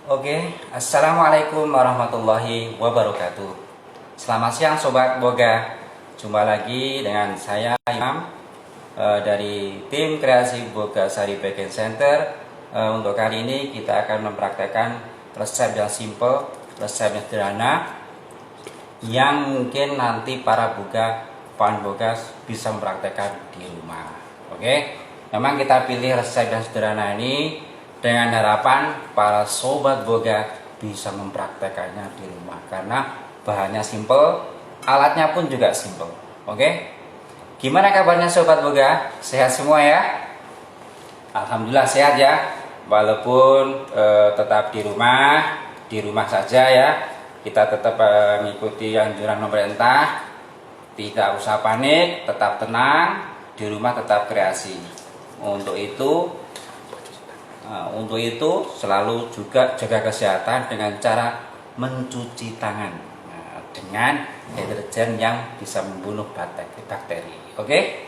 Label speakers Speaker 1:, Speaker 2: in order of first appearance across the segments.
Speaker 1: Oke, assalamualaikum warahmatullahi wabarakatuh. Selamat siang Sobat Boga. Jumpa lagi dengan saya Imam dari tim kreasi Boga Sari Bagian Center. Untuk kali ini kita akan mempraktekkan resep yang simple, resep yang sederhana, yang mungkin nanti para boga, pan boga bisa mempraktekkan di rumah. Oke, memang kita pilih resep yang sederhana ini dengan harapan para sobat boga bisa mempraktekannya di rumah karena bahannya simple, alatnya pun juga simple. Oke, gimana kabarnya sobat boga? Sehat semua ya? Alhamdulillah sehat ya. Walaupun tetap di rumah saja ya. Kita tetap mengikuti anjuran pemerintah. Tidak usah panik, tetap tenang, di rumah tetap kreasi. Untuk itu selalu juga jaga kesehatan dengan cara mencuci tangan dengan deterjen yang bisa membunuh bakteri. Oke?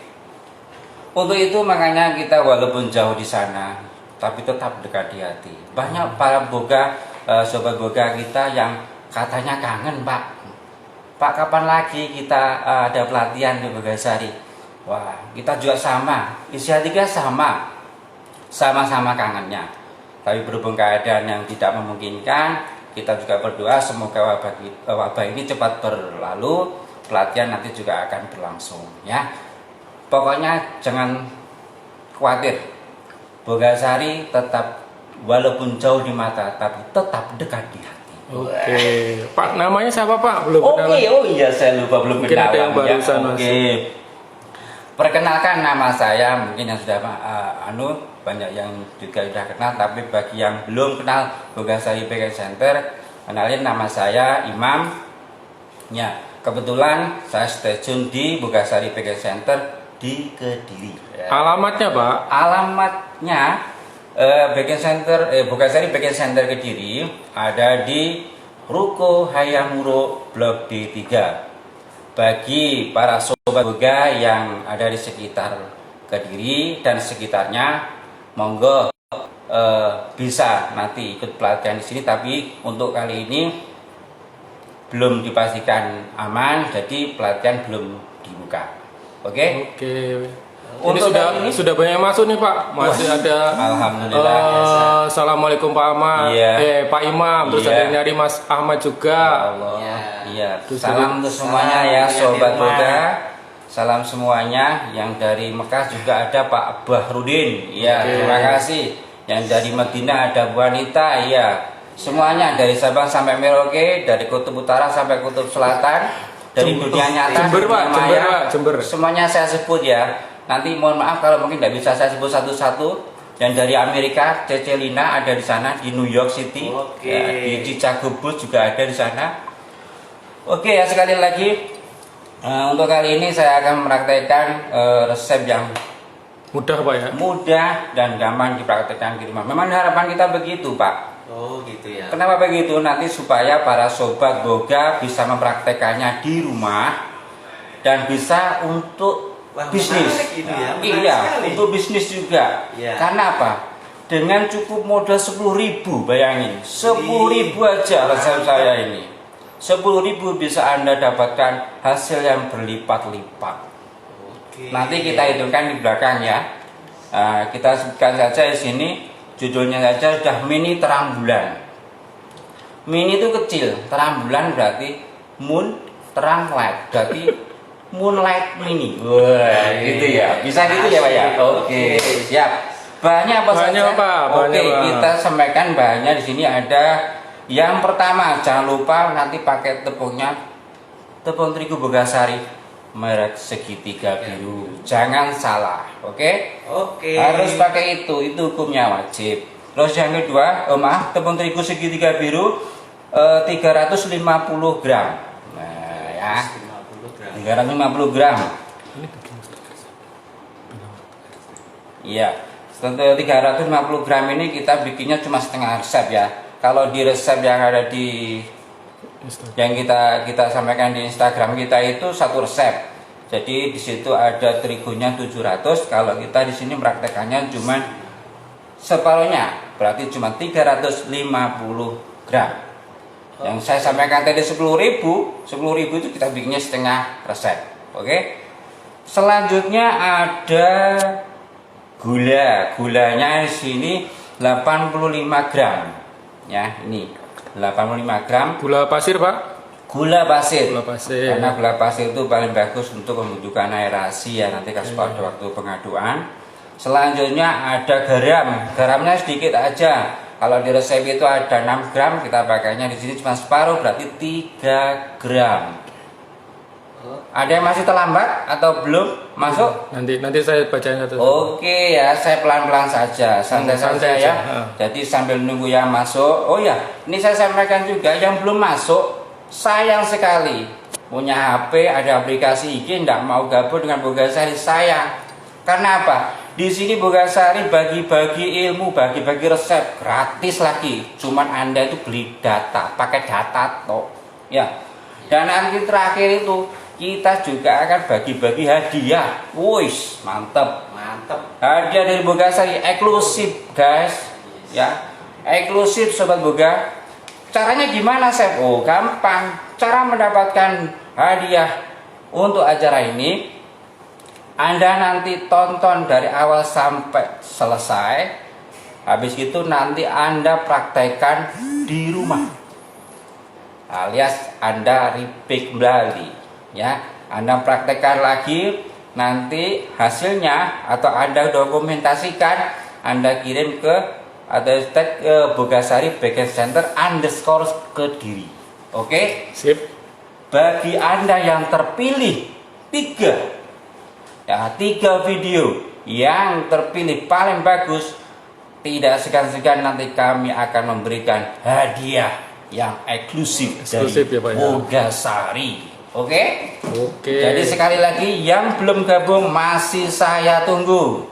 Speaker 1: Untuk itu makanya kita walaupun jauh di sana, tapi tetap dekat di hati. Banyak para boga, sobat boga kita yang katanya kangen, Pak. Pak, kapan lagi kita ada pelatihan di Boga Sari? Wah, kita juga sama, isi hati kita sama-sama kangennya. Tapi berhubung keadaan yang tidak memungkinkan, kita juga berdoa semoga wabah ini cepat berlalu, pelatihan nanti juga akan berlangsung ya. Pokoknya jangan khawatir, Boga Sari tetap walaupun jauh di mata tapi tetap dekat di hati.
Speaker 2: Oke, Pak, namanya siapa Pak? Belum
Speaker 1: kenalan. Oh iya, saya lupa belum kenalan ya. Oke. Perkenalkan, nama saya mungkin yang sudah banyak yang juga sudah kenal, tapi bagi yang belum kenal Boga Sari Bagian Center, kenalin, nama saya Imam. Ya, kebetulan saya stay tune di Boga Sari Bagian Center di Kediri. Ya.
Speaker 2: Alamatnya Pak?
Speaker 1: Alamatnya Boga Sari Bagian Center Kediri ada di Ruko Hayamuro Blok D3. Bagi para sobat boga yang ada di sekitar Kediri dan sekitarnya, monggo bisa nanti ikut pelatihan di sini. Tapi untuk kali ini belum dipastikan aman, jadi pelatihan belum dibuka. Oke?
Speaker 2: Oke. Ini sudah banyak masuk nih Pak. Masih ada.
Speaker 1: Alhamdulillah.
Speaker 2: Assalamualaikum Pak Ahmad.
Speaker 1: Iya.
Speaker 2: Pak Imam. Terus ada yang nyari Mas Ahmad juga.
Speaker 1: Iya. Salam untuk semuanya ya sobat boga. Salam semuanya. Yang dari Mekah juga ada Pak Bahrudin. Iya. Terima kasih. Yang dari Madinah ada Bu Anita. Iya. Semuanya dari Sabang sampai Merauke, dari Kutub Utara sampai Kutub Selatan, dari dunia nyata,
Speaker 2: Jember.
Speaker 1: Semuanya saya sebut ya. Nanti mohon maaf kalau mungkin tidak bisa saya sebut satu-satu. Yang dari Amerika, Cece Lina ada di sana, di New York City. Ya, di Chicago Bulls juga ada di sana. Oke ya, sekali lagi untuk kali ini saya akan mempraktekkan resep yang
Speaker 2: mudah Pak ya.
Speaker 1: Mudah dan gampang dipraktekkan di rumah. Memang harapan kita begitu Pak.
Speaker 3: Oh gitu ya.
Speaker 1: Kenapa begitu? Nanti supaya para sobat boga bisa mempraktekannya di rumah dan bisa untuk bisnis.
Speaker 3: Gitu ya.
Speaker 1: Iya, untuk bisnis juga.
Speaker 3: Ya.
Speaker 1: Karena apa? Dengan cukup modal 10.000, bayangin. 10.000 aja resep saya ini. 10.000 bisa Anda dapatkan hasil yang berlipat-lipat. Nanti kita hitungkan di belakang ya. Kita sebutkan saja di sini, judulnya saja sudah mini terang bulan. Mini itu kecil, terang bulan berarti Moon terang light, berarti Moonlight Mini. Wah, gitu ya. Bisa gitu ya, Pak ya? Oke, siap. Bahannya apa
Speaker 2: Bahannya
Speaker 1: saja?
Speaker 2: apa?
Speaker 1: Oke,
Speaker 2: Bahannya apa?
Speaker 1: kita sampaikan bahannya di sini ada. Yang pertama, jangan lupa nanti pakai tepungnya, tepung terigu Bogasari merek segitiga biru. Jangan salah, oke?
Speaker 3: Oke.
Speaker 1: Harus pakai itu hukumnya wajib. Terus yang kedua, tepung terigu segitiga biru 350 gram. Nah, ya. 350 gram. Iya. 350 gram ini kita bikinnya cuma setengah resep ya. Kalau di resep yang ada di yang kita sampaikan di Instagram kita itu satu resep. Jadi di situ ada terigunya 700. Kalau kita di sini praktekannya cuma separuhnya, berarti cuma 350 gram. Yang saya sampaikan tadi 10.000 itu kita bikinnya setengah resep. Oke. Selanjutnya ada gulanya di sini 85 gram. Ya, ini 85 gram.
Speaker 2: Gula pasir, Pak?
Speaker 1: Gula pasir.
Speaker 2: Gula pasir.
Speaker 1: Karena gula pasir itu paling bagus untuk membutuhkan aerasi ya, nanti kasih pada waktu pengaduan. Selanjutnya ada garam. Garamnya sedikit aja. Kalau di resep itu ada 6 gram, kita pakainya di sini cuma separuh, berarti 3 gram. Ada yang masih terlambat atau belum masuk?
Speaker 2: Nanti saya bacain satu.
Speaker 1: Oke ya, saya pelan-pelan saja, santai saja ya. Jadi sambil nunggu yang masuk. Oh ya, ini saya sampaikan juga yang belum masuk, sayang sekali. Punya HP, ada aplikasi IG, tidak mau gabung dengan Bogasari, sayang. Karena apa? Di sini Bogasari bagi-bagi ilmu, bagi-bagi resep gratis lagi. Cuman Anda itu beli data, pakai data toh. Ya. Dan nanti terakhir itu kita juga akan bagi-bagi hadiah. Wuih, mantap. Hadiah dari Bogasari eksklusif, guys. Ya. Eksklusif sobat Boga. Caranya gimana, Chef? Oh, gampang. Cara mendapatkan hadiah untuk acara ini, Anda nanti tonton dari awal sampai selesai. Habis itu nanti Anda praktekkan di rumah. Alias Anda repeat kembali. Ya, Anda praktekkan lagi, nanti hasilnya atau Anda dokumentasikan, Anda kirim ke atau tag ke Bogasari Backend Center _ Kediri. Oke?
Speaker 2: Sip.
Speaker 1: Bagi Anda yang terpilih 3 video yang terpilih paling bagus, tidak segan-segan nanti kami akan memberikan hadiah yang eksklusif dari
Speaker 2: Ya, Pak, ya?
Speaker 1: Bogasari. Oke?
Speaker 2: Oke.
Speaker 1: Jadi sekali lagi yang belum gabung masih saya tunggu.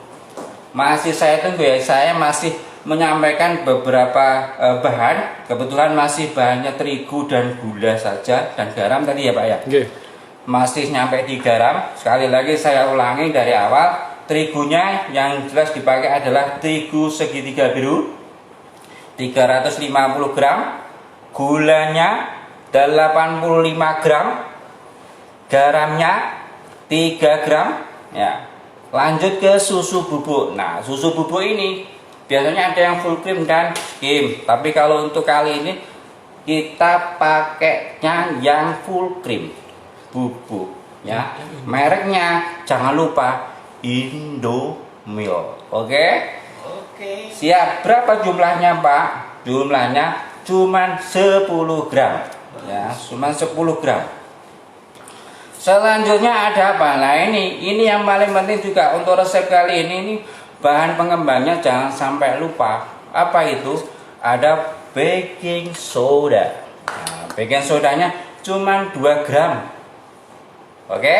Speaker 1: Ya, saya masih menyampaikan beberapa bahan. Kebetulan masih bahannya terigu dan gula saja dan garam tadi ya Pak ya.
Speaker 2: Oke.
Speaker 1: Masih nyampe di garam. Sekali lagi saya ulangi dari awal. Terigunya yang jelas dipakai adalah terigu segitiga biru 350 gram. Gulanya 85 gram. Garamnya 3 gram ya. Lanjut ke susu bubuk. Nah, susu bubuk ini biasanya ada yang full cream dan skim. Tapi kalau untuk kali ini kita pakainya yang full cream bubuk ya. Mereknya jangan lupa Indomilk. Oke? Siap. Berapa jumlahnya, Pak? Jumlahnya cuma 10 gram. Ya, cuma 10 gram. Selanjutnya ada apa? Nah, ini yang paling penting juga untuk resep kali ini bahan pengembangnya jangan sampai lupa. Apa itu? Ada baking soda. Nah, baking sodanya cuma 2 gram. Oke?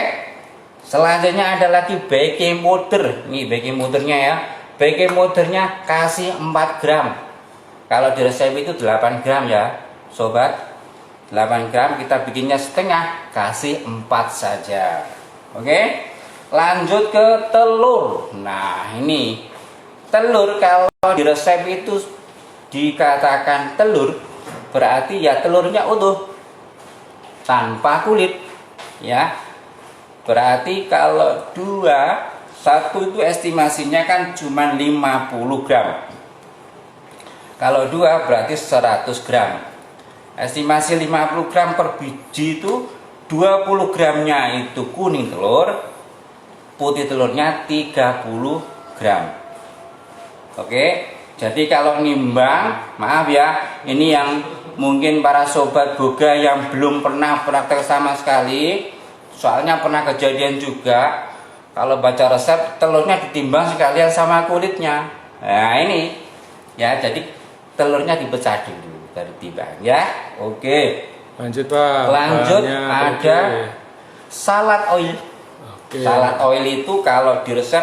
Speaker 1: Selanjutnya ada lagi baking powder. Nih baking powdernya ya. Baking powdernya kasih 4 gram. Kalau di resep itu 8 gram ya, sobat. 8 gram kita bikinnya setengah, kasih 4 saja. Oke? Lanjut ke telur. Nah, ini telur kalau di resep itu dikatakan telur, berarti ya telurnya utuh tanpa kulit. Ya. Berarti kalau 1 itu estimasinya kan cuma 50 gram. Kalau 2 berarti 100 gram. Estimasi 50 gram per biji itu 20 gramnya itu kuning telur, putih telurnya 30 gram. Oke, jadi kalau nimbang, maaf ya, ini yang mungkin para sobat boga yang belum pernah praktek sama sekali, soalnya pernah kejadian juga, kalau baca resep telurnya ditimbang sekalian sama kulitnya. Nah ini, ya jadi telurnya dipecah dulu dari timbang ya. Oke.
Speaker 2: Lanjut Pak.
Speaker 1: Lanjut
Speaker 2: Bahannya,
Speaker 1: ada salad oil.
Speaker 2: Oke.
Speaker 1: Salad oil itu kalau di resep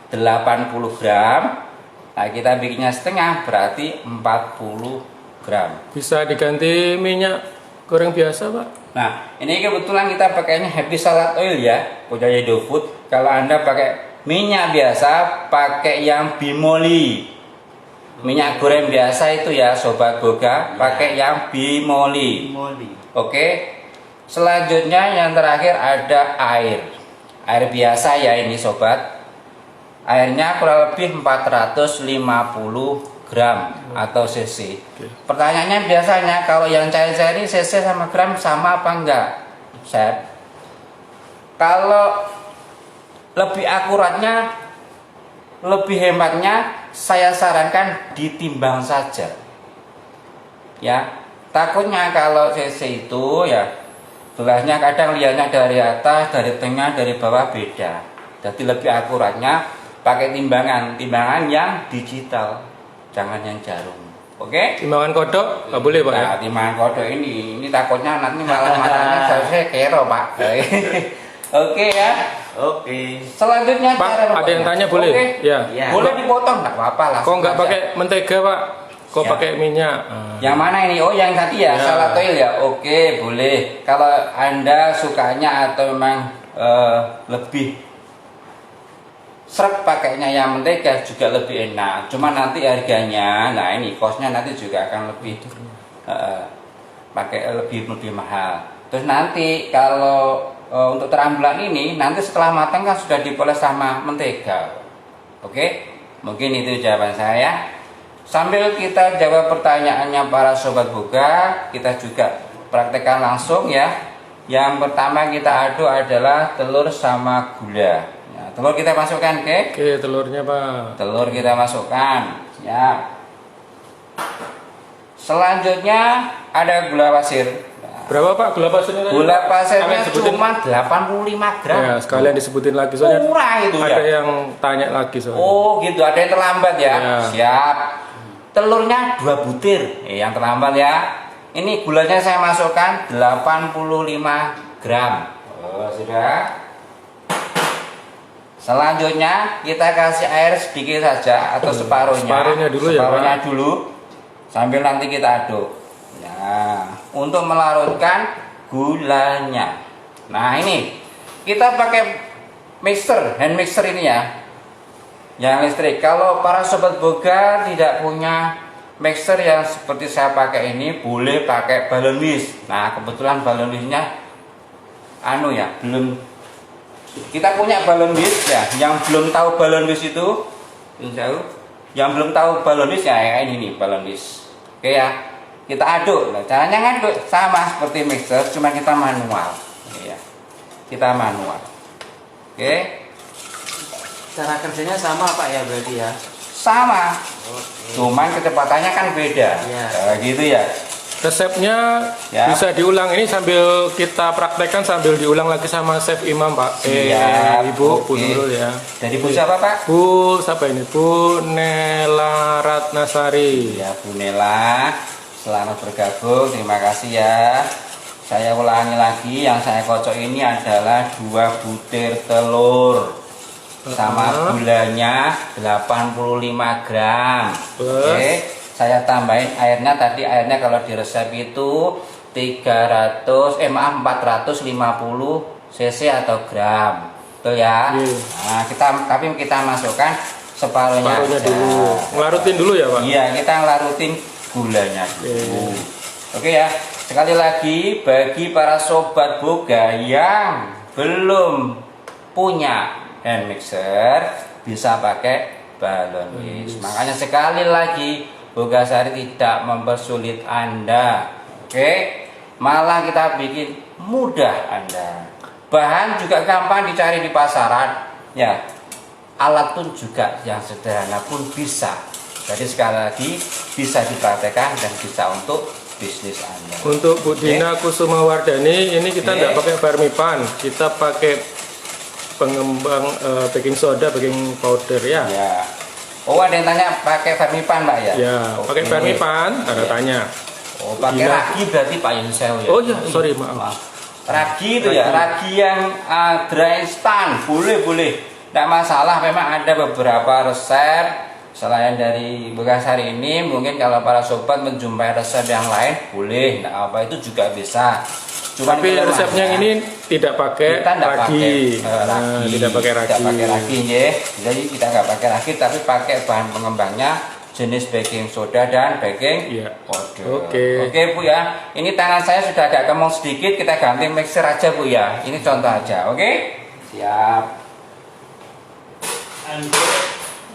Speaker 1: 80 gram. Nah, kita bikinnya setengah berarti 40 gram.
Speaker 2: Bisa diganti minyak goreng biasa Pak?
Speaker 1: Nah, ini kebetulan kita pakainya happy salad oil ya, punya Indofood. Kalau Anda pakai minyak biasa, pakai yang Bimoli. Minyak goreng biasa itu ya, sobat boga, pakai yang Bimoli. Oke. Selanjutnya yang terakhir ada air. Air biasa ya ini sobat. Airnya kurang lebih 450 gram atau cc. Pertanyaannya biasanya kalau yang cair-cair ini cc sama gram sama apa enggak? Set. Kalau lebih akuratnya, lebih hematnya, saya sarankan ditimbang saja. Ya, takutnya kalau cc itu ya gelasnya kadang lihatnya dari atas, dari tengah, dari bawah beda. Jadi lebih akuratnya pakai timbangan yang digital, jangan yang jarum. Oke?
Speaker 2: Timbangan kodok nggak boleh Pak ya?
Speaker 1: Nah, timbangan kodok ini takutnya nanti malah matanya saya kero Pak. Oke ya.
Speaker 3: Oke.
Speaker 1: Selanjutnya
Speaker 2: Pak, ada yang tanya boleh?
Speaker 1: Oke.
Speaker 2: Ya.
Speaker 3: Ya.
Speaker 1: Boleh dipotong nggak apa-apa lah.
Speaker 2: Kok nggak pakai mentega Pak? Kok
Speaker 1: Ya.
Speaker 2: pakai minyak?
Speaker 1: Yang mana ini? Oh, yang tadi ya,
Speaker 2: Ya.
Speaker 1: salad oil ya. Oke, boleh. Kalau Anda sukanya atau memang lebih seret pakainya yang mentega juga lebih enak. Cuma nanti harganya, nah ini costnya nanti juga akan lebih pakai lebih mahal. Terus nanti kalau untuk terambulan ini nanti setelah matang kan sudah dipoles sama mentega. Oke, mungkin itu jawaban saya. Sambil kita jawab pertanyaannya para sobat boga, kita juga praktekkan langsung ya. Yang pertama kita aduk adalah telur sama gula. Ya, telur kita masukkan, oke?
Speaker 2: Oke, telurnya Pak.
Speaker 1: Telur kita masukkan. Ya. Selanjutnya ada gula pasir. Nah,
Speaker 2: Berapa Pak gula pasirnya tadi?
Speaker 1: gula pasirnya
Speaker 2: Kalian sebutin.
Speaker 1: cuma 85 gram.
Speaker 2: Ya, sekalian disebutin lagi soalnya
Speaker 1: Murah itu
Speaker 2: ada
Speaker 1: ya.
Speaker 2: yang tanya lagi soalnya.
Speaker 1: Oh gitu, ada yang terlambat ya.
Speaker 2: Ya.
Speaker 1: Siap. Telurnya 2 butir. Yang terlambat ya. Ini gulanya saya masukkan 85 gram. Oh, sudah. Selanjutnya kita kasih air sedikit saja atau separuhnya.
Speaker 2: Separuhnya dulu ya,
Speaker 1: Separuhnya
Speaker 2: Pak.
Speaker 1: dulu. Sambil nanti kita aduk. Ya, untuk melarutkan gulanya. Nah, ini kita pakai mixer, hand mixer ini ya. Yang listrik. Kalau para sobat boga tidak punya mixer yang seperti saya pakai ini, boleh pakai balon whisk. Nah, kebetulan balon whisknya belum. Kita punya balon whisk ya. Yang belum tahu balon whisk itu, yang belum tahu balon whisk ya ini nih balon whisk. Oke ya. Kita aduk. Nah, caranya ngaduk sama seperti mixer, cuma kita manual. Ya. Kita manual. Oke.
Speaker 3: Cara kerjanya sama Pak ya berarti ya?
Speaker 1: Sama.
Speaker 3: Oke.
Speaker 1: Cuman kecepatannya kan beda.
Speaker 3: Iya.
Speaker 1: Nah, gitu ya.
Speaker 2: Resepnya
Speaker 1: Ya.
Speaker 2: bisa diulang ini sambil kita praktekkan sambil diulang lagi sama Chef Imam Pak.
Speaker 1: Siap.
Speaker 2: Ibu, Bu
Speaker 1: Oke.
Speaker 2: Nurul ya.
Speaker 1: Dari Bu siapa Pak?
Speaker 2: Bu, siapa ini? Bu Nela Ratnasari.
Speaker 1: Ya Bu Nela, selamat bergabung. Terima kasih ya. Saya ulangi lagi, yang saya kocok ini adalah 2 butir telur sama gulanya 85 gram. Oke. Saya tambahin airnya, tadi airnya kalau di resep itu 450 cc atau gram. Betul ya?
Speaker 2: Iya.
Speaker 1: Nah, tapi kita masukkan separuhnya
Speaker 2: Separuhnya
Speaker 1: aja.
Speaker 2: dulu. Ngelarutin dulu ya Pak?
Speaker 1: Iya, kita ngelarutin gulanya dulu. Oke ya. Sekali lagi bagi para sobat boga yang belum punya hand mixer, bisa pakai balon whisk. Makanya sekali lagi Bogasari tidak mempersulit Anda. Oke. Oke, malah kita bikin mudah Anda. Bahan juga gampang dicari di pasaran, ya. Alat pun juga yang sederhana pun bisa. Jadi sekali lagi bisa dipraktekkan dan bisa untuk bisnis Anda.
Speaker 2: Untuk Bu Dina Kusuma Wardani ini kita tidak pakai vermipan, kita pakai pengembang baking soda, baking powder ya.
Speaker 1: Ya. Oh, ada yang tanya pakai vermipan Pak ya?
Speaker 2: Ya, pakai vermipan, ada tanya.
Speaker 1: Oh, pakai ragi berarti Pak Yunsel ya?
Speaker 2: Oh ya, sorry maaf.
Speaker 1: Ragi itu ya, ragi yang dry instan, boleh. Tidak masalah, memang ada beberapa resep selain dari Bekasari ini. Mungkin kalau para sobat menjumpai resep yang lain, boleh, nah apa itu juga bisa. Cuma
Speaker 2: tapi resepnya ini tidak pakai ragi. Tidak pakai ragi
Speaker 1: ya. Jadi kita nggak pakai ragi, tapi pakai bahan pengembangnya jenis baking soda dan baking powder. Oke Bu ya. Ini tangan saya sudah agak kemong sedikit, kita ganti mixer aja Bu ya. Ini contoh aja, oke? Siap.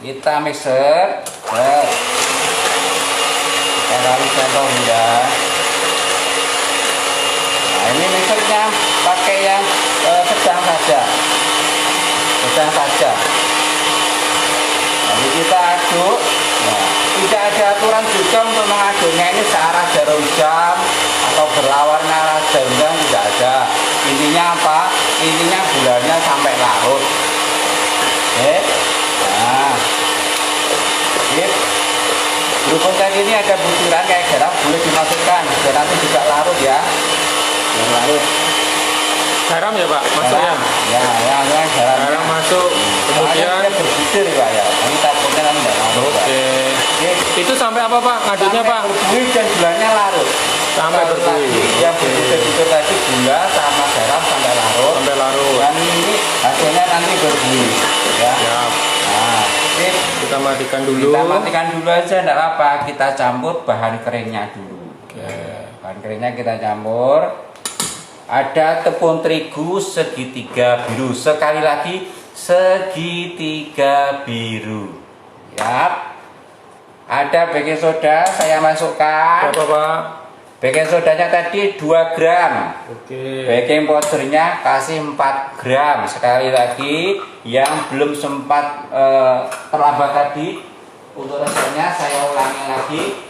Speaker 1: Kita mixer. Kita kali contoh ya. Nah, ini mixernya pakai yang sedang saja. Lalu kita aduk. Nah, tidak ada aturan juga untuk mengaduknya ini searah jarum jam atau berlawanan arah jarum jam, tidak ada. Intinya apa? Intinya gulanya sampai larut. Oke. Nah, berhubung tadi ini ada butiran kayak garam, boleh dimasukkan biar nanti juga larut ya. Yang larut.
Speaker 2: Garam ya Pak, masuk ya?
Speaker 1: Ya, garam
Speaker 2: masuk. Kemudian
Speaker 1: berbutir Pak ya. Ini takutnya nanti tidak larut.
Speaker 2: Oke. Itu sampai apa Pak? Ngaduknya Pak?
Speaker 1: Berbuih dan gulanya larut.
Speaker 2: Sampai berbuih.
Speaker 1: Yang berbutir tadi gula sama garam sampai larut. Dan ini hasilnya nanti berbuih. Ya. Nah,
Speaker 2: kita matikan dulu.
Speaker 1: Kita matikan dulu aja, tidak apa. Kita campur bahan keringnya dulu. Bahan keringnya kita campur. Ada tepung terigu segitiga biru. Sekali lagi segitiga biru. Ya. Ada baking soda saya masukkan.
Speaker 2: Berapa Pak?
Speaker 1: Baking sodanya tadi 2 gram. Baking powdernya kasih 4 gram. Sekali lagi yang belum sempat terlambat tadi, untuk resepnya saya ulangi lagi.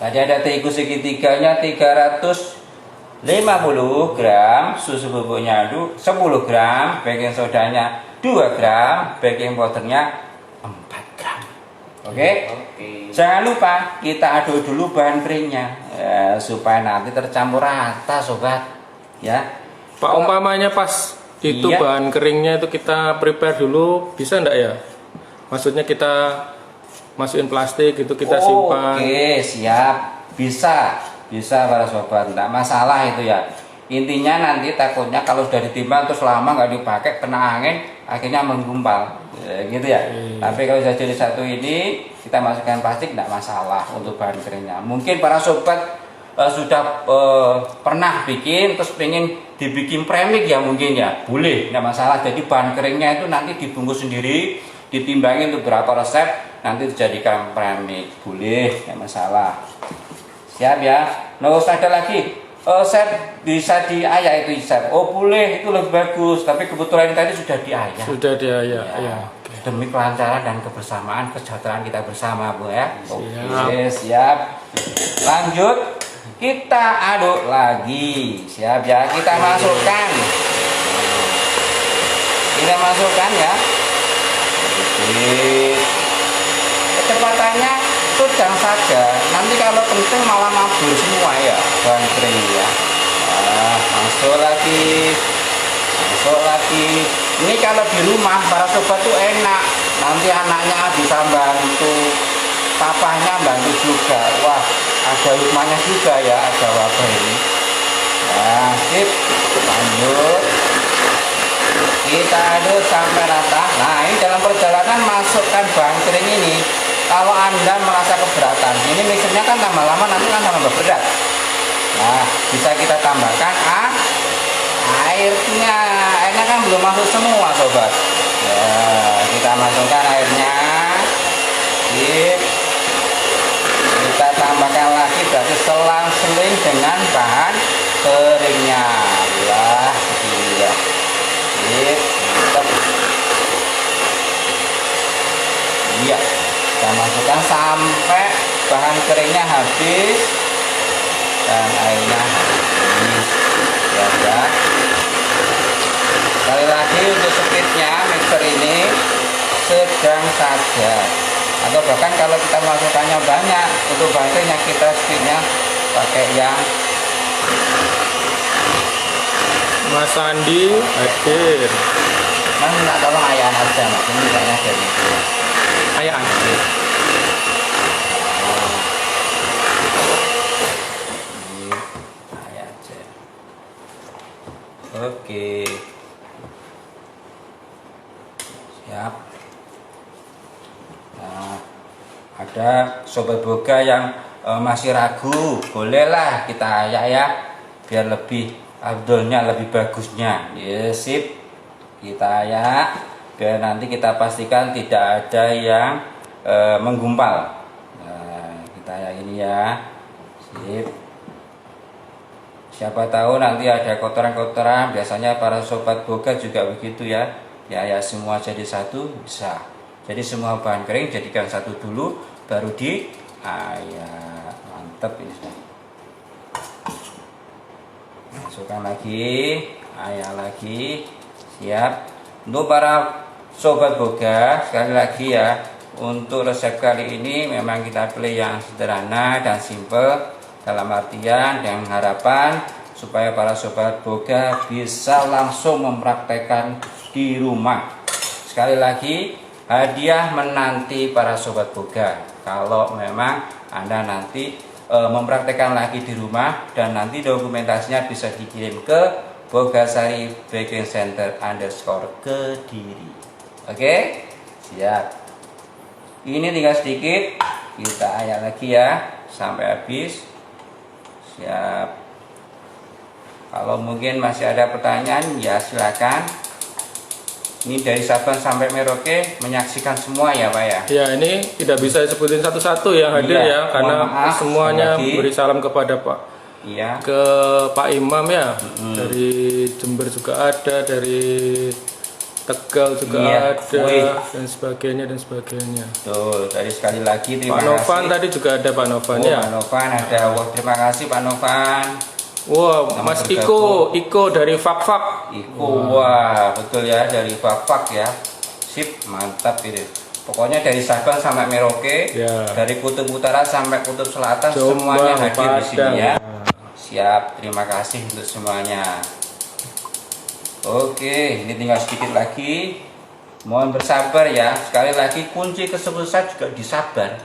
Speaker 1: Tadi ada terigu segitiganya 350 gram, susu bubuknya 10 gram, baking sodanya 2 gram, baking powdernya 4 gram. Oke. Jangan lupa kita aduk dulu bahan keringnya ya, supaya nanti tercampur rata sobat ya.
Speaker 2: Pak, umpamanya pas itu bahan keringnya itu kita prepare dulu, bisa enggak ya? Maksudnya kita masukin plastik itu kita simpan.
Speaker 1: Oke, siap. Bisa para sobat, enggak masalah itu ya. Intinya nanti takutnya kalau sudah ditimbang terus lama nggak dipakai, kena angin akhirnya menggumpal gitu ya. Tapi kalau sudah jadi satu ini kita masukkan plastik tidak masalah untuk bahan keringnya. Mungkin para sobat sudah pernah bikin terus pengen dibikin premix ya, mungkin ya boleh, tidak masalah. Jadi bahan keringnya itu nanti dibungkus sendiri, ditimbangin untuk berapa resep, nanti dijadikan premix, boleh, tidak masalah. Siap ya. Nah, ada lagi Chef, bisa diayak itu Chef. Oh boleh, itu lebih bagus. Tapi kebetulan tadi sudah diayak.
Speaker 2: Sudah diayak ya.
Speaker 1: Demi kelancaran dan kebersamaan, kesejahteraan kita bersama Bu ya. Oke, siap. Lanjut, kita aduk lagi. Siap ya, kita masukkan ya. Kecepatannya sedang saja. Nanti kalau kenceng malah mabur semua ya bahan kering ya. Masuk lagi. Ini kalau di rumah para sobat tuh enak. Nanti anaknya bisa bantu, papahnya bantu juga. Wah, ada hikmahnya juga ya, ada wabah ini. Nah, sip. Lanjut. Kita aduk sampai rata. Nah, ini dalam perjalanan masukkan bahan kering ini. Kalau Anda merasa keberatan, ini mixernya kan tambah lama nanti kan tambah berat. Nah, bisa kita tambahkan airnya. Airnya kan belum masuk semua sobat. Ya, kita masukkan airnya. Kita tambahkan lagi berarti selang-seling dengan bahan keringnya. Lah, begini ya. Sip, mantap. Iya, kita masukkan sampai bahan keringnya habis dan airnya habis. Ya. Sekali lagi untuk speednya mixer ini sedang saja, atau bahkan kalau kita masukkannya banyak untuk bahan keringnya, kita speednya pakai yang
Speaker 2: Mas Andi hadir.
Speaker 1: Mas minta tolong ayah aja, Mas, ini kayaknya dari itu.
Speaker 2: Ayah Andi.
Speaker 1: Ayah aja. Oke. Siap. Nah, ada sobat boga yang masih ragu, bolehlah kita ayak ya, biar lebih abdolnya, lebih bagusnya. Ya, sip, kita ayak biar nanti kita pastikan tidak ada yang menggumpal. Nah, kita ayak ini ya, sip. Siapa tahu nanti ada kotoran-kotoran, biasanya para sobat boga juga begitu ya. Ya semua jadi satu bisa. Jadi semua bahan kering jadikan satu dulu, baru diayak. Mantap ini sudah. Masukkan lagi, ayak lagi. Siap. Untuk para sobat boga, sekali lagi ya, untuk resep kali ini memang kita pilih yang sederhana dan simple, dalam artian dengan harapan supaya para sobat boga bisa langsung mempraktekkan di rumah. Sekali lagi, hadiah menanti para sobat boga kalau memang Anda nanti mempraktekkan lagi di rumah, dan nanti dokumentasinya bisa dikirim ke Bogasari Baking Center _ Kediri. Oke, siap. Ini tinggal sedikit, kita ayak lagi ya sampai habis. Siap. Kalau mungkin masih ada pertanyaan ya silakan. Ini dari Sabang sampai Merauke menyaksikan semua ya Pak ya?
Speaker 2: Ya, ini tidak bisa disebutin satu-satu yang hadir
Speaker 1: Iya,
Speaker 2: ya, karena
Speaker 1: maaf,
Speaker 2: semuanya
Speaker 1: lagi.
Speaker 2: beri salam kepada Pak.
Speaker 1: Iya.
Speaker 2: Ke Pak Imam ya, dari Jember juga ada, dari Tegal juga
Speaker 1: Iya,
Speaker 2: ada,
Speaker 1: wih.
Speaker 2: dan sebagainya.
Speaker 1: Tuh, tadi sekali lagi terima
Speaker 2: Pak Novan
Speaker 1: kasih.
Speaker 2: tadi juga ada, Pak Novan
Speaker 1: Oh,
Speaker 2: ya.
Speaker 1: Pak Novan ada. Wah, terima kasih Pak Novan.
Speaker 2: Wah,
Speaker 1: Selamat
Speaker 2: Mas
Speaker 1: bergabung.
Speaker 2: Iko dari Fak.
Speaker 1: Wah, betul ya, dari Fak ya. Sip, mantap ini. Pokoknya dari Sabang sampai Merauke,
Speaker 2: Ya.
Speaker 1: dari kutub utara sampai kutub selatan,
Speaker 2: Jombang,
Speaker 1: semuanya hadir di sini
Speaker 2: Padang.
Speaker 1: ya. Siap, terima kasih untuk semuanya. Oke, ini tinggal sedikit lagi. Mohon bersabar ya. Sekali lagi, kunci kesuksesan juga disabar.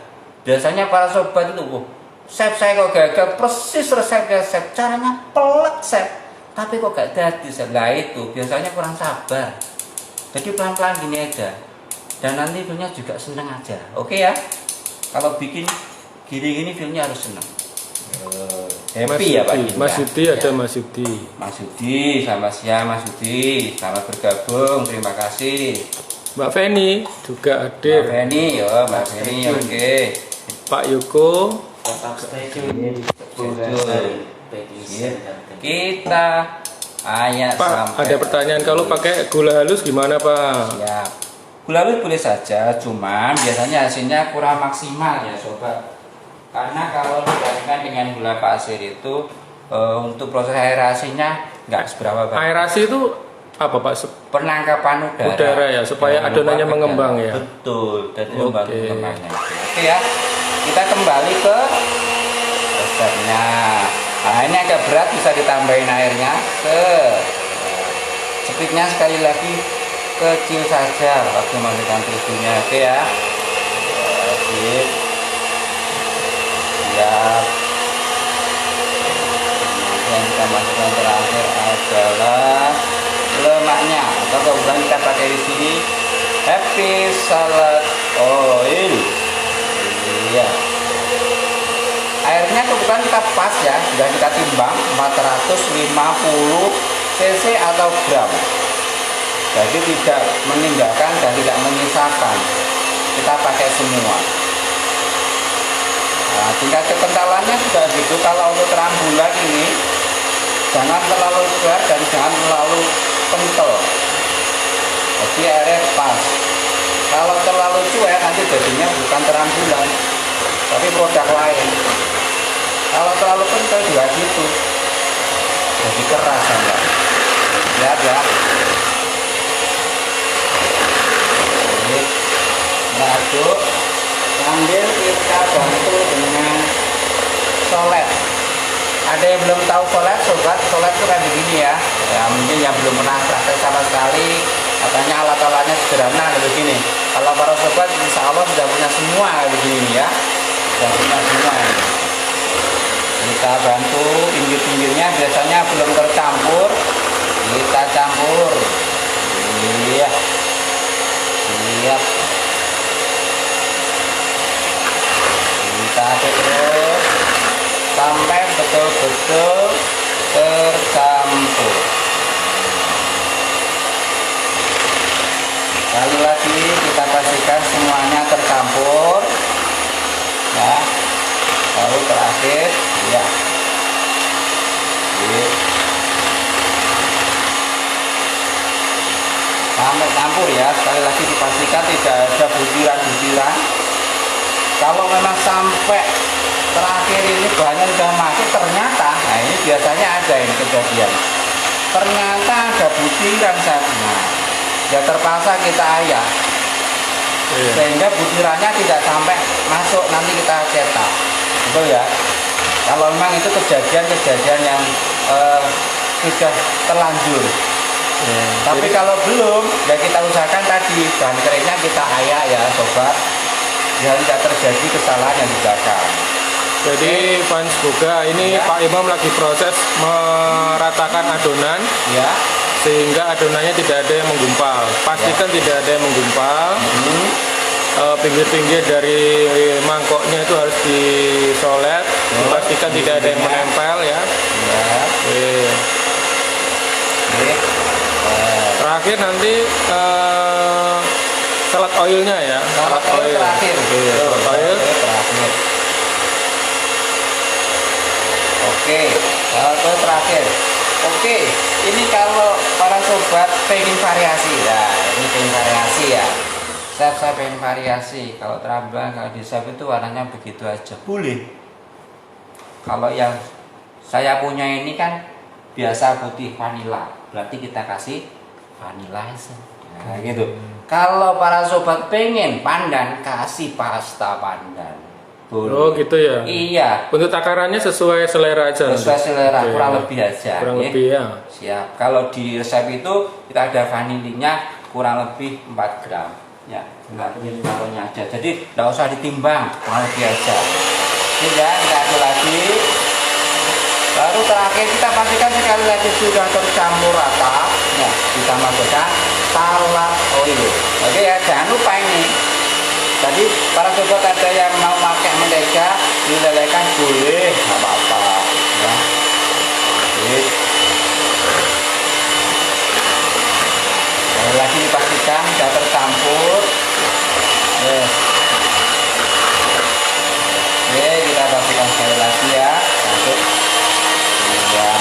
Speaker 1: Biasanya para sobat itu, Chef saya kok gagal persis resepnya Chef, caranya pelek Chef, tapi kok gak jadi Chef. Lah itu biasanya kurang sabar. Jadi pelan-pelan gini aja, dan nanti filmnya juga seneng aja. Oke ya, kalau bikin gini-gini filmnya harus seneng. Happy ya Pak Jin,
Speaker 2: Mas
Speaker 1: ya?
Speaker 2: Yudi ada,
Speaker 1: Ya.
Speaker 2: Mas Yudi.
Speaker 1: Mas Yudi, selamat siang Mas Yudi, selamat bergabung, terima kasih.
Speaker 2: Mbak Feni juga
Speaker 1: Mbak
Speaker 2: hadir.
Speaker 1: Feni, Mbak Feni, oke.
Speaker 2: Pak Yuko.
Speaker 3: Tetap stay tune di
Speaker 1: Betul.
Speaker 3: Bogasari Baking Center.
Speaker 1: Kita ayak
Speaker 2: Pak,
Speaker 1: sampai.
Speaker 2: ada pertanyaan, kalau pakai gula halus gimana Pak?
Speaker 1: Ya, gula halus boleh saja, cuman biasanya hasilnya kurang maksimal ya sobat. Karena kalau dibandingkan dengan gula pasir itu untuk proses aerasinya nggak seberapa baik.
Speaker 2: Aerasi itu apa Pak?
Speaker 1: Penangkapan udara.
Speaker 2: Udara ya, supaya
Speaker 1: Jangan
Speaker 2: adonannya
Speaker 1: lupa
Speaker 2: mengembang ya?
Speaker 1: Betul, dan
Speaker 2: Oke.
Speaker 1: membantu mengembangnya. Oke ya, kita kembali ke resepnya. Nah ini agak berat, bisa ditambahin airnya ke speednya sekali lagi kecil saja waktu masukkan terigunya. Oke ya. Sip. Siap. Yang kita masukkan terakhir adalah lemaknya, atau kebetulan kita pakai di sini Happy Salad Oil. Iya. Airnya kebetulan kita pas ya, sudah kita timbang 450 cc atau gram. Jadi tidak meninggalkan dan tidak menyisakan. Kita pakai semua. Nah, tingkat kekentalannya juga gitu. Kalau untuk terang bulan ini jangan terlalu lebar dan jangan terlalu kental. Jadi airnya pas. Kalau terlalu cuek nanti jadinya bukan terang bulan, tapi produk lain. Kalau terlalu kental juga gitu, jadi keras ya. Lihat ya. Nah, aduk sambil kita bantu dengan solet. Ada yang belum tahu solet, sobat? Solet itu kayak begini ya. Ya mungkin yang belum pernah praktek sama sekali, katanya alat-alatnya sederhana kayak begini. Kalau para sobat insya Allah sudah punya semua kayak begini ya. Sudah punya semua ini. Kita bantu pinggir-pinggirnya, biasanya belum tercampur. Kita campur. Iya. Siap. Kita aduk terus sampai betul-betul tercampur. Kali lagi kita pastikan semuanya tercampur ya. Lalu terakhir ya. Sampai campur ya. Sekali lagi dipastikan tidak ada butiran-butiran. Kalau memang sampai terakhir ini bahannya sudah masuk, ternyata, nah ini biasanya ada ini kejadian, ternyata ada butiran satunya, ya terpaksa kita ayak, sehingga butirannya tidak sampai masuk, nanti kita cetak, betul ya. Kalau memang itu kejadian-kejadian yang sudah terlanjur, tapi kalau belum, ya kita usahakan tadi bahan keringnya kita ayak ya sobat, biar tidak terjadi kesalahan yang di belakang.
Speaker 2: Jadi fans boga ini ya. Pak Imam lagi proses meratakan adonan
Speaker 1: ya,
Speaker 2: sehingga adonannya tidak ada yang menggumpal. Pastikan tidak ada yang menggumpal. Pinggir-pinggir dari mangkoknya itu harus disolet, dipastikan tidak ada yang menempel ya. Terakhir nanti salad oilnya ya.
Speaker 1: Salad oil terakhir.
Speaker 2: Salad oil
Speaker 1: terakhir. Oke, salad oil terakhir. Oke, ini kalau para sobat pengen variasi, nah ini pengen variasi ya. Saya pengen variasi. Kalau terambang, kalau di shop itu warnanya begitu aja, boleh. Kalau yang saya punya ini kan biasa putih vanilla, berarti kita kasih vanilla essence. Nah gitu. Kalau para sobat pengen pandan, kasih pasta pandan. Boleh.
Speaker 2: Oh gitu ya.
Speaker 1: Iya.
Speaker 2: Untuk takarannya sesuai selera aja.
Speaker 1: Sesuai selera, kurang lebih aja.
Speaker 2: Kurang lebih ya.
Speaker 1: Siap. Kalau di resep itu kita ada vanilinya kurang lebih 4 gram. Ya, ini taruhnya aja. Jadi tidak usah ditimbang, kurang lebih aja. Ini ya, kita aduk lagi. Lalu terakhir kita pastikan sekali lagi sudah tercampur rata. Ya, kita masukkan salad oil. Oke ya, jangan lupa ini. Jadi para sobat ada yang mau pakai mentega dilelehkan boleh, nggak apa-apa. Ya. Sekali lagi dipastikan sudah tercampur. Yes. Oke, kita pastikan sekali lagi ya. Masuk. Ya.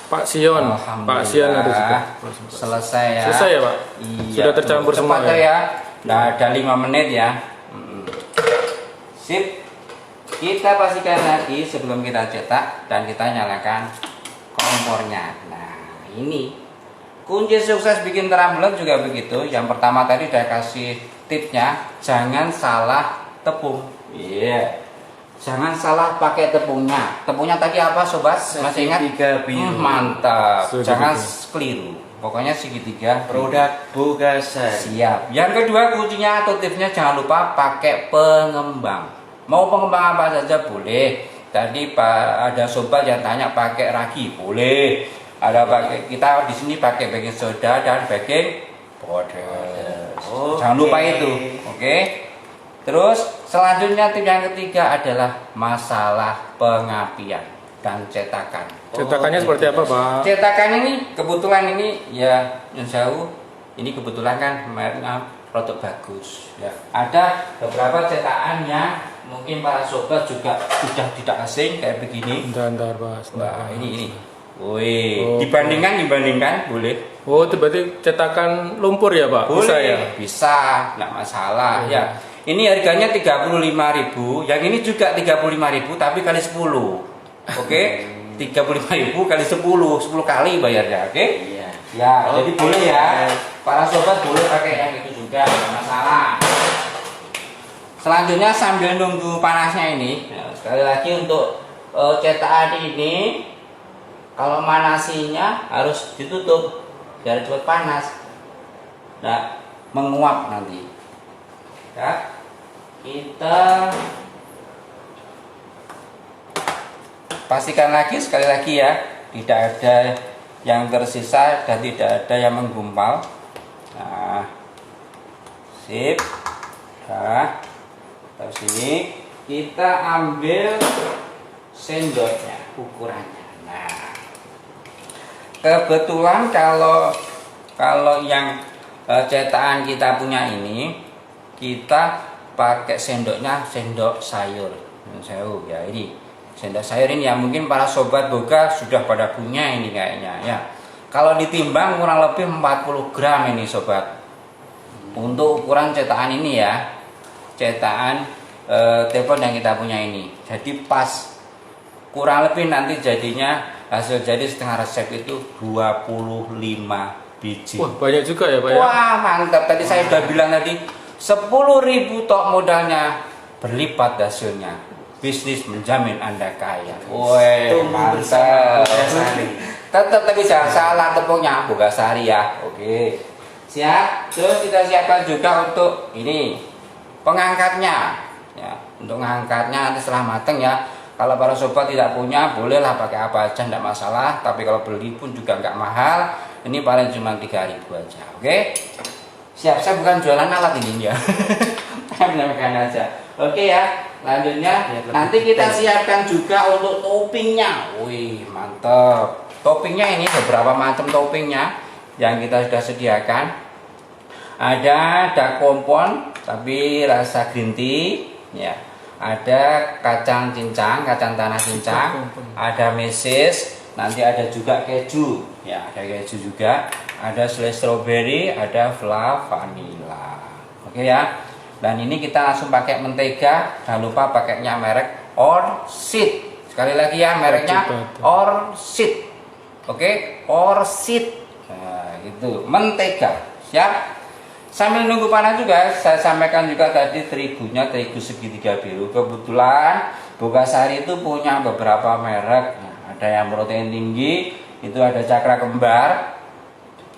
Speaker 2: Pak Sion ada juga.
Speaker 1: Selesai ya.
Speaker 2: Selesai ya Pak?
Speaker 1: Iya,
Speaker 2: sudah tercampur semua
Speaker 1: ya. Nah, ada 5 menit ya. Sip. Kita pastikan lagi sebelum kita cetak dan kita nyalakan kompornya. Nah, ini kunci sukses bikin terang bulan juga begitu. Yang pertama tadi udah kasih tipsnya, jangan salah tepung. Iya. Jangan salah pakai tepungnya. Tepungnya tadi apa sobat? Masih ingat?
Speaker 3: Segitiga biru.
Speaker 1: Mantap. Jangan keliru. Pokoknya segitiga.
Speaker 3: Produk Bogasari.
Speaker 1: Siap. Yang kedua kuncinya atau tipsnya jangan lupa pakai pengembang. Mau pengembang apa saja boleh. Tadi ada sobat yang tanya pakai ragi boleh. Ada pakai, kita di sini pakai baking soda dan baking powder. Jangan lupa itu. Oke. Terus selanjutnya tips yang ketiga adalah masalah pengapian dan cetakan.
Speaker 2: Cetakannya seperti apa Pak?
Speaker 1: Cetakan ini kebetulan ini ya jauh. Ini kebetulan kan rada bagus ya. Ada beberapa cetakan yang mungkin para sobat juga sudah tidak asing kayak begini.
Speaker 2: Bentar, Mas.
Speaker 1: Wah, ini. Wih, dibandingkan boleh.
Speaker 2: Oh, itu berarti cetakan lumpur ya, Pak?
Speaker 1: Boleh,
Speaker 2: Bisa ya?
Speaker 1: bisa, nggak masalah ya. Ini harganya 35.000, yang ini juga 35.000 tapi kali 10. Oke? 35.000 kali 10 kali bayarnya, oke?
Speaker 3: Iya.
Speaker 1: Ya, jadi boleh ya. Para sobat boleh pakai yang itu juga, nggak masalah. Selanjutnya sambil nunggu panasnya ini, ya, sekali lagi untuk cetakan ini, kalau manasinya harus ditutup biar cepat panas, nah menguap nanti. Ya, kita pastikan lagi sekali lagi ya, tidak ada yang tersisa dan tidak ada yang menggumpal. Nah, sip. Nah, terus sini kita ambil sendoknya, ukurannya. Nah, kebetulan kalau yang cetakan kita punya ini, kita pakai sendoknya sendok sayur. Ya, ini sendok sayur ini yang mungkin para sobat boga sudah pada punya ini kayaknya ya. Kalau ditimbang kurang lebih 40 gram ini sobat. Untuk ukuran cetakan ini ya, cetakan telepon yang kita punya ini. Jadi pas, kurang lebih nanti jadinya hasil jadi setengah resep itu 25 biji.
Speaker 2: Wah, banyak juga ya, Pak ya?
Speaker 1: Wah, mantap. Tadi saya sudah bilang tadi 10.000 tok modalnya, berlipat hasilnya. Bisnis menjamin Anda kaya. Woi, mantap. Tetap tapi jangan salah tepungnya Bogasari ya. Oke. Siap. Terus kita siapkan juga untuk ini pengangkatnya. Ya, untuk mengangkatnya nanti setelah mateng ya. Kalau para sobat tidak punya, bolehlah pakai apa aja, tidak masalah. Tapi kalau beli pun juga nggak mahal. Ini paling cuma 3.000 aja. Oke. Siap, saya bukan jualan alat ini ya. Saya menambahkan aja. Oke ya. Lanjutnya nanti kita siapkan juga untuk toppingnya. Wih, mantap. Toppingnya ini beberapa macam toppingnya yang kita sudah sediakan. Ada dark kompon tapi rasa green tea ya. Ada kacang cincang, kacang tanah cincang, ada meses, nanti ada juga keju ya, ada keju juga, ada selai strawberry, ada fla vanilla. Oke ya. Dan ini kita langsung pakai mentega, jangan lupa pakainya merek Orchid. Sekali lagi ya, mereknya Orchid. Oke, Orchid. Nah, itu mentega. Siap. Sambil nunggu panas juga, saya sampaikan juga tadi terigunya, terigu segitiga biru. Kebetulan Bogasari itu punya beberapa merek. Nah, ada yang protein tinggi, itu ada cakra kembar.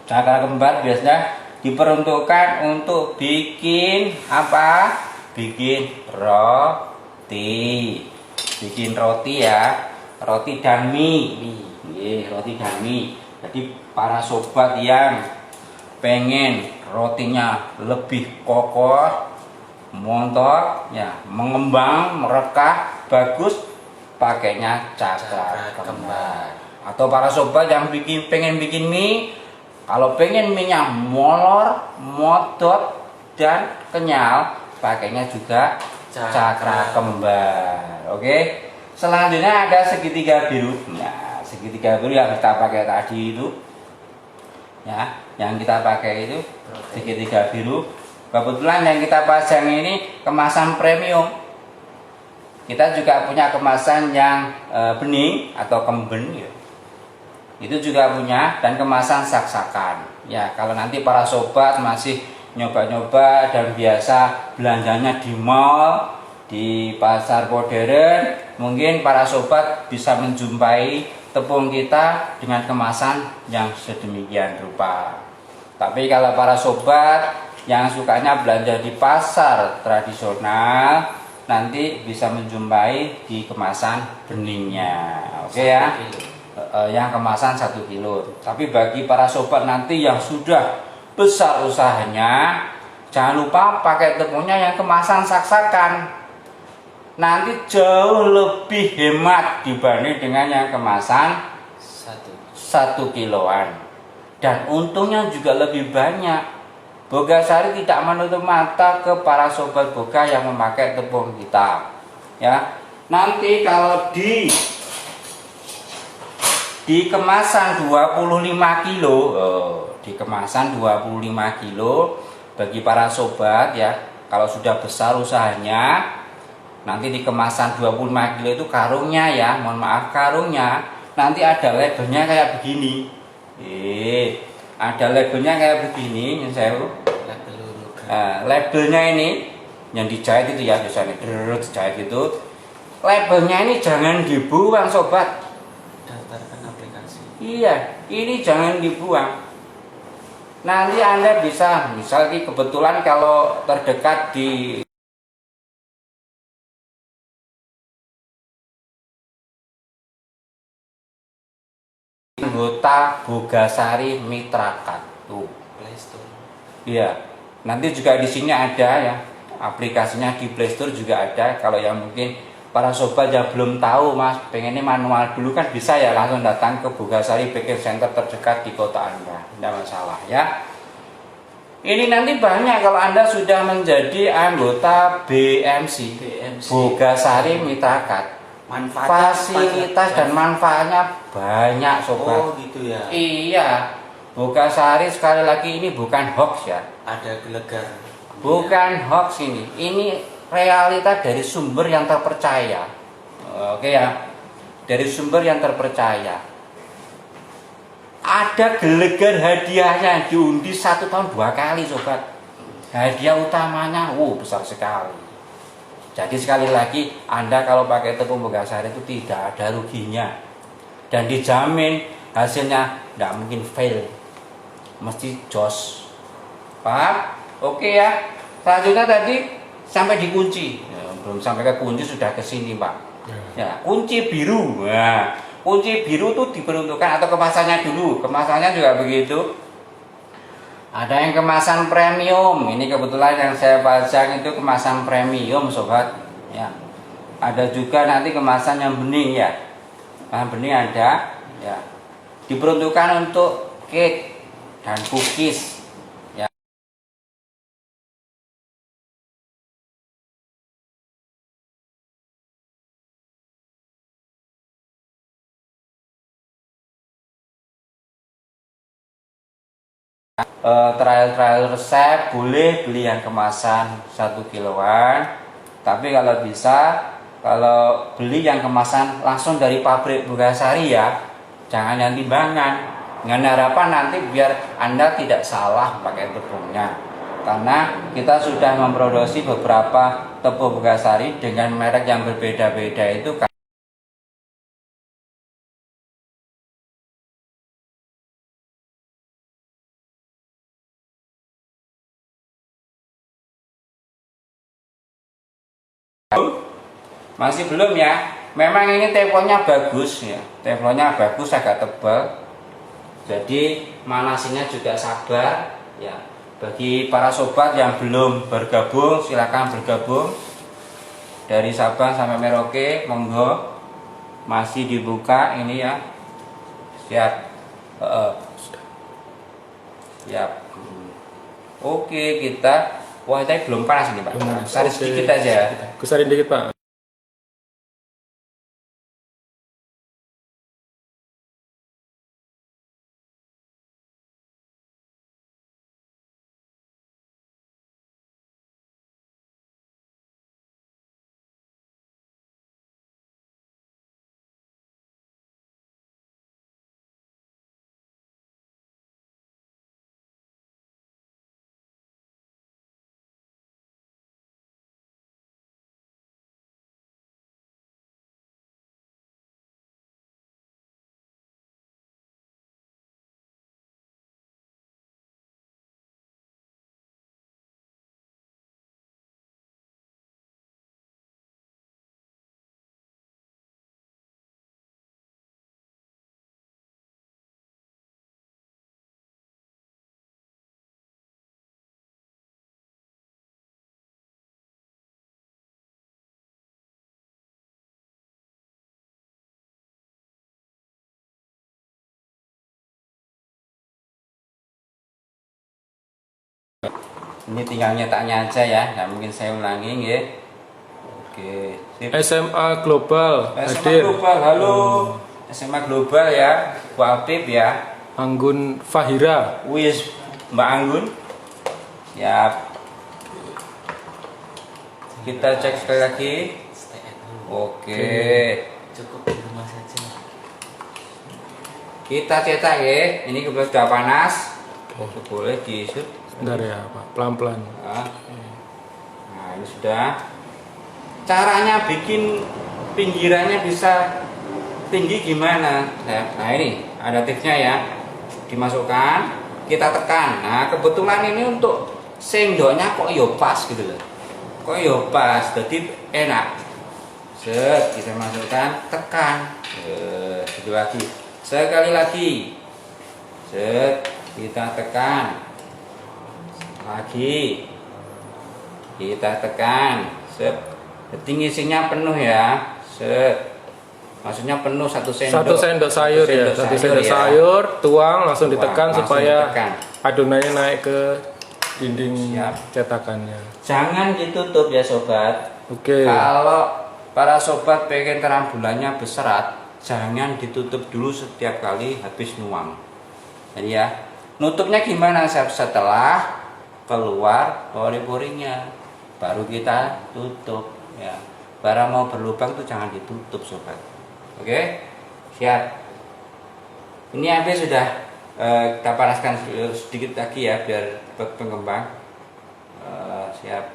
Speaker 1: Cakra kembar biasanya diperuntukkan untuk bikin apa? Bikin roti. Bikin roti ya, roti dan mie. Roti dan mie. Jadi para sobat yang pengen rotinya lebih kokoh, montok, ya, mengembang, merekah, bagus, pakainya cakra kembar. Atau para sobat yang pengen bikin mie, kalau pengen mie-nya molor, modot, dan kenyal, pakainya juga cakra kembar. Oke. Selanjutnya ada segitiga biru. Nah, segitiga biru yang kita pakai tadi itu, ya, yang kita pakai itu segitiga biru. Kebetulan yang kita pasang ini kemasan premium. Kita juga punya kemasan yang bening atau kemben ya. Itu juga punya, dan kemasan sak-sakan. Ya, kalau nanti para sobat masih nyoba-nyoba dan biasa belanjanya di mall, di pasar modern, mungkin para sobat bisa menjumpai tepung kita dengan kemasan yang sedemikian rupa. Tapi kalau para sobat yang sukanya belanja di pasar tradisional, nanti bisa menjumpai di kemasan beningnya. Oke ya. Yang kemasan 1 kilo. Tapi bagi para sobat nanti yang sudah besar usahanya, jangan lupa pakai tepungnya yang kemasan sak-sakan. Nanti jauh lebih hemat dibanding dengan yang kemasan 1 kiloan. Dan untungnya juga lebih banyak. Bogasari tidak menutup mata ke para sobat boga yang memakai tepung hitam. Ya, nanti kalau di kemasan 25 kilo, di kemasan 25 kilo bagi para sobat ya, kalau sudah besar usahanya, nanti di kemasan 25 kilo itu karungnya ya, mohon maaf karungnya, nanti ada labelnya kayak begini. Ada labelnya kayak begini, yang saya labelnya ini yang dijahit itu ya, biasanya dijahit itu. Labelnya ini jangan dibuang sobat.
Speaker 3: Daftarkan aplikasi.
Speaker 1: Iya, ini jangan dibuang. Nanti Anda bisa, misalnya kebetulan kalau terdekat di anggota Bogasari Mitrakat tuh.
Speaker 3: Play Store.
Speaker 1: Iya. Nanti juga di sini ada ya, aplikasinya di Play Store juga ada. Kalau yang mungkin para sobat yang belum tahu Mas, pengennya manual dulu kan bisa ya, langsung datang ke Bogasari Backing Center terdekat di kota Anda. Tidak masalah ya. Ini nanti banyak kalau Anda sudah menjadi anggota BMC, Bogasari Mitrakat. Fasilitas dan manfaatnya banyak sobat.
Speaker 3: Oh gitu ya.
Speaker 1: Iya, Bogasari sekali lagi ini bukan hoax ya.
Speaker 3: Ada gelegar.
Speaker 1: Bukan hoax ini realita dari sumber yang terpercaya. Oke ya, dari sumber yang terpercaya. Ada gelegar hadiahnya, diundi 1 tahun 2 kali sobat. Hadiah utamanya, besar sekali. Jadi sekali lagi, Anda kalau pakai tepung Bogasari itu tidak ada ruginya. Dan dijamin hasilnya tidak mungkin fail. Mesti jos. Paham? Oke ya. Selanjutnya tadi sampai dikunci. Ya, belum sampai ke kunci sudah ke sini, Pak. Ya, kunci biru. Nah, kunci biru itu diperuntukkan atau kemasannya dulu. Kemasannya juga begitu. Ada yang kemasan premium. Ini kebetulan yang saya pasang itu kemasan premium, sobat. Ya. Ada juga nanti kemasan yang bening ya. Bening ada. Ya. Diperuntukkan untuk cake dan cookies. Ya. Trial resep boleh beli yang kemasan 1 kiloan, tapi kalau bisa kalau beli yang kemasan langsung dari pabrik Bogasari ya, jangan yang timbangan, dengan harapan nanti biar Anda tidak salah pakai tepungnya, karena kita sudah memproduksi beberapa tepung Bogasari dengan merek yang berbeda-beda itu. Masih belum ya. Memang ini teflonnya bagus ya. Teflonnya bagus, agak tebal. Jadi manasinya juga sabar ya. Bagi para sobat yang belum bergabung, silakan bergabung. Dari Sabang sampai Merauke, monggo. Masih dibuka ini ya. Siap. Siap. Oke, kita tadi belum panas ini, Pak. Kusarin sedikit aja.
Speaker 2: Kusarin dikit, Pak.
Speaker 1: Ini tinggal nyetaknya aja ya, nggak mungkin saya ulangi ya. Oke, sip.
Speaker 2: SMA Global
Speaker 1: SMA
Speaker 2: hadir.
Speaker 1: Global, halo. SMA Global ya, Bu Apip ya.
Speaker 2: Anggun Fahira.
Speaker 1: Wis, Mbak Anggun. Ya. Kita cek sekali lagi. Oke.
Speaker 3: Cukup di rumah saja.
Speaker 1: Kita cetak ya. Ini kebetulan sudah panas. Oke, boleh di-shoot.
Speaker 2: Bentar ya Pak, pelan-pelan.
Speaker 1: Nah, ini sudah. Caranya bikin pinggirannya bisa tinggi gimana? Nah, ini ada tipsnya ya. Dimasukkan, kita tekan. Nah, kebetulan ini untuk sendoknya kok yo pas gitu loh. Kok yo pas, jadi enak. Set, kita masukkan, tekan. Gitu lagi. Sekali lagi. Set, kita tekan. Lagi. Kita tekan. Set. Jadi ngisinya penuh ya. Set. Maksudnya penuh 1 sendok.
Speaker 2: 1 sendok sayur ya, 1 sendok
Speaker 1: ya.
Speaker 2: sayur, tuang langsung
Speaker 1: Tuang,
Speaker 2: ditekan
Speaker 1: langsung
Speaker 2: supaya
Speaker 1: ditekan.
Speaker 2: adonannya naik ke dinding
Speaker 1: Siap.
Speaker 2: cetakannya.
Speaker 1: Jangan ditutup ya sobat.
Speaker 2: Oke.
Speaker 1: Kalau para sobat pengen terang bulannya berserat, jangan ditutup dulu setiap kali habis nuang. Jadi ya, nutupnya gimana? Setelah keluar pori-porinya, baru kita tutup ya. Barang mau berlubang tuh jangan ditutup sobat. Oke, siap. Ini api sudah kita panaskan sedikit lagi ya biar pengembang. Siap.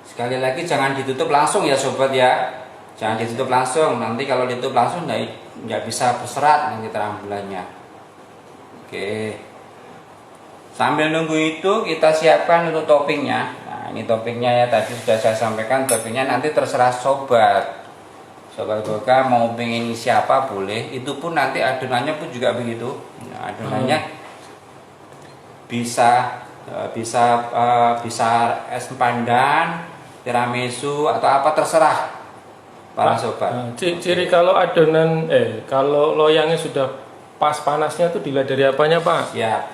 Speaker 1: Sekali lagi jangan ditutup langsung ya sobat ya. Jangan ditutup langsung. Nanti kalau ditutup langsung nggak bisa berserat nanti terang bulannya. Oke. Sambil nunggu itu kita siapkan untuk toppingnya. Nah, ini toppingnya ya tadi sudah saya sampaikan. Toppingnya nanti terserah sobat. Sobat Boga mau pengen siapa boleh. Itu pun nanti adonannya pun juga begitu. Nah, adonannya bisa es pandan, tiramisu atau apa terserah para sobat.
Speaker 2: Ciri kalau adonan kalau loyangnya sudah pas panasnya tuh dilihat dari apanya Pak?
Speaker 1: Ya.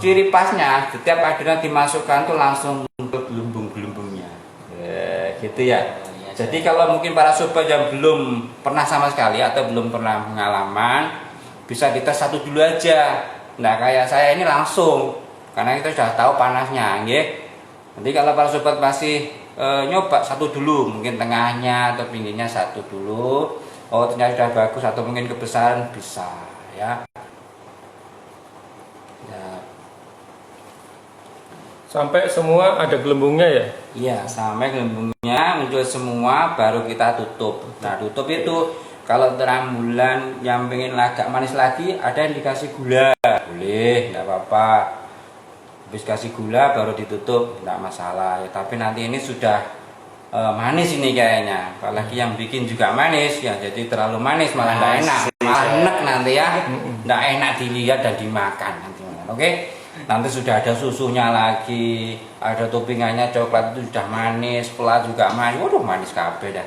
Speaker 1: Ciri pasnya setiap adonan dimasukkan tuh langsung untuk gelembung-gelembungnya. Gitu ya. Jadi kalau mungkin para sobat yang belum pernah sama sekali atau belum pernah pengalaman, bisa dites satu dulu aja. Nah kayak saya ini langsung, karena kita sudah tahu panasnya, nggih. Nanti kalau para sobat masih nyoba satu dulu, mungkin tengahnya atau pinggirnya satu dulu. Oh ternyata sudah bagus atau mungkin kebesaran bisa, ya.
Speaker 2: Sampai semua ada gelembungnya ya?
Speaker 1: Iya, sampai gelembungnya muncul semua baru kita tutup. Nah, tutup itu kalau terang bulan yang pengen agak manis lagi ada yang dikasih gula. Boleh, enggak apa-apa. Habis kasih gula baru ditutup, enggak masalah. Ya, tapi nanti ini sudah manis ini kayaknya. Apalagi yang bikin juga manis ya, jadi terlalu manis malah enggak enak. Malah enak nanti ya. Enggak enak dilihat dan dimakan nanti. Oke? Nanti sudah ada susunya lagi, ada toppingannya coklat itu sudah manis, pela juga manis, waduh manis kabeh dah.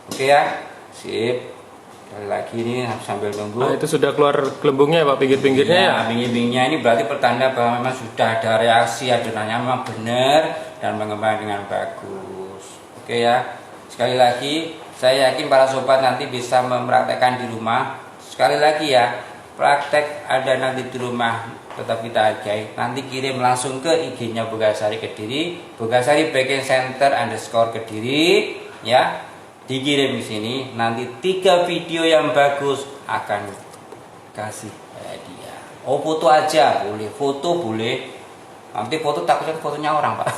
Speaker 1: Oke ya, sip. Sekali lagi ini sambil tunggu.
Speaker 2: Nah, itu sudah keluar gelembungnya Pak, pinggir-pinggirnya ya?
Speaker 1: Pinggir-pinggirnya ini berarti pertanda bahwa memang sudah ada reaksi adonannya memang benar dan mengembang dengan bagus. Oke ya, sekali lagi saya yakin para sobat nanti bisa mempraktekkan di rumah. Sekali lagi ya, praktek ada nanti di rumah. Tetap kita hargai, nanti kirim langsung ke IG-nya Bogasari Kediri, Bogasari Backend Center _ Kediri ya, dikirim di sini. Nanti 3 video yang bagus akan kasih hadiah. Oh foto aja boleh, foto boleh. Nanti foto takutnya fotonya orang Pak.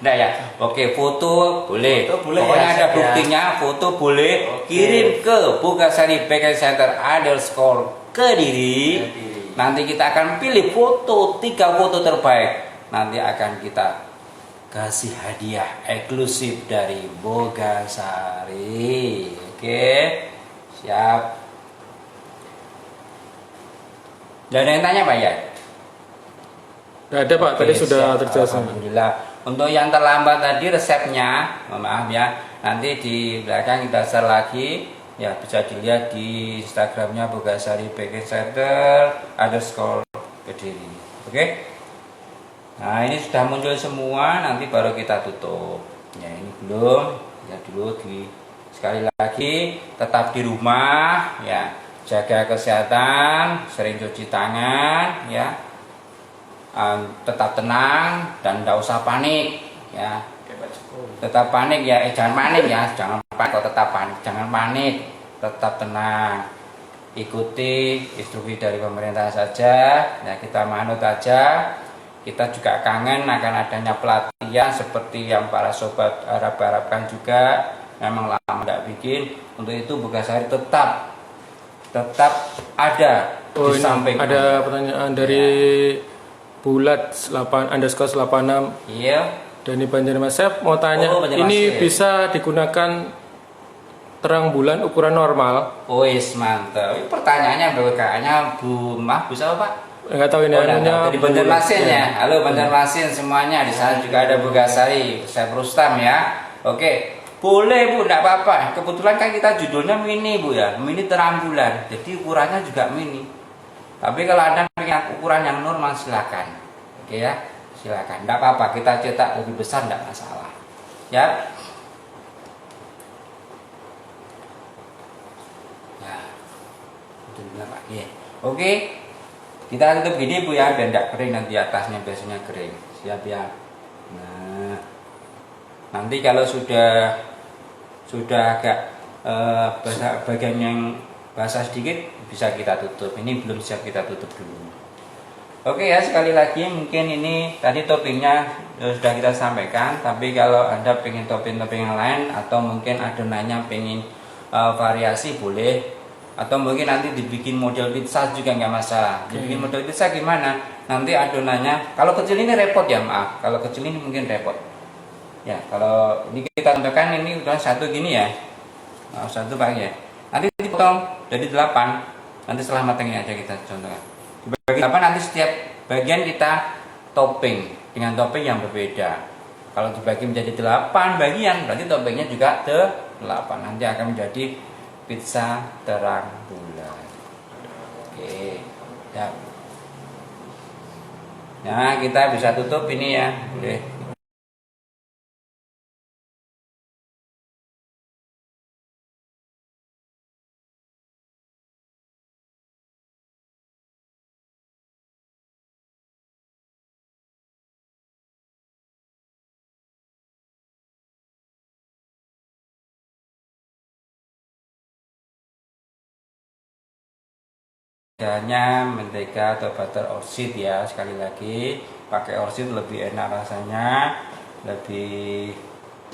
Speaker 1: Nah ya, oke foto boleh. Pokoknya ya, ada buktinya, foto boleh. Kirim ke Bogasari Backend Center _ Kediri. Nanti kita akan pilih foto 3 foto terbaik. Nanti akan kita kasih hadiah eksklusif dari Bogasari. Oke, siap. Dan ada yang tanya Pak ya?
Speaker 2: Tidak ada Pak, tadi sudah
Speaker 1: siap.
Speaker 2: terjelasan.
Speaker 1: Alhamdulillah. Untuk yang terlambat tadi resepnya, maaf ya, nanti di belakang kita share lagi. Ya bisa dilihat di Instagramnya Bogasari Backend Center _ Kediri. Oke. Nah ini sudah muncul semua, nanti baru kita tutup. Ya ini belum, ya dulu sekali lagi tetap di rumah ya, jaga kesehatan, sering cuci tangan ya, tetap tenang dan tidak usah panik ya. Tetap panik ya, jangan panik ya, jangan panik, tetap panik, jangan panik, tetap tenang. Ikuti instruksi dari pemerintah saja ya, kita manut aja. Kita juga kangen akan adanya pelatihan seperti yang para sobat harapkan juga, memang lama tidak bikin. Untuk itu Bogasari tetap ada di samping.
Speaker 2: Ada pertanyaan dari Bulat 8_86.
Speaker 1: Iya.
Speaker 2: Dani Banjarmasin, saya mau tanya, ini bisa digunakan terang bulan ukuran normal?
Speaker 1: Oh yes, mantap. Ini pertanyaannya kayaknya Bu siapa Pak?
Speaker 2: Enggak tahu ini anunya.
Speaker 1: Di Banjarmasin ya. Halo Banjarmasin semuanya. Di sana juga ada Bogasari, saya Rustam ya. Oke, boleh Bu, enggak apa-apa. Kebetulan kan kita judulnya mini Bu ya, mini terang bulan. Jadi ukurannya juga mini. Tapi kalau Anda pengen ukuran yang normal silakan. Oke ya, silakan. Enggak apa-apa, kita cetak lebih besar enggak masalah. Ya. Ya. Alhamdulillah Pak. Ya. Oke. Kita tutup gini Bu ya, biar tidak kering, nanti atasnya biasanya kering. Siap ya. Nah, nanti kalau sudah agak bagian yang basah sedikit bisa kita tutup. Ini belum siap, kita tutup dulu. Oke ya, sekali lagi mungkin ini tadi toppingnya sudah kita sampaikan. Tapi kalau Anda pengen topping-topping yang lain atau mungkin adonannya pengen variasi boleh. Atau mungkin nanti dibikin model pizza juga nggak masalah. Dibikin model pizza gimana? Nanti adonannya, kalau kecil ini repot ya, maaf. Kalau kecil ini mungkin repot. Ya, kalau ini kita contohkan ini udah satu gini ya. Nah, satu Pak ya. Nanti dipotong jadi 8. Nanti setelah matangnya aja kita contohkan. Dibagi 8, nanti setiap bagian kita topping dengan topping yang berbeda. Kalau dibagi menjadi 8 bagian, berarti toppingnya juga 8. Nanti akan menjadi pizza terang bulan. Oke, ya. Nah, kita bisa tutup ini ya, boleh. Hanya mentega atau butter orchid ya, sekali lagi pakai orchid lebih enak rasanya, lebih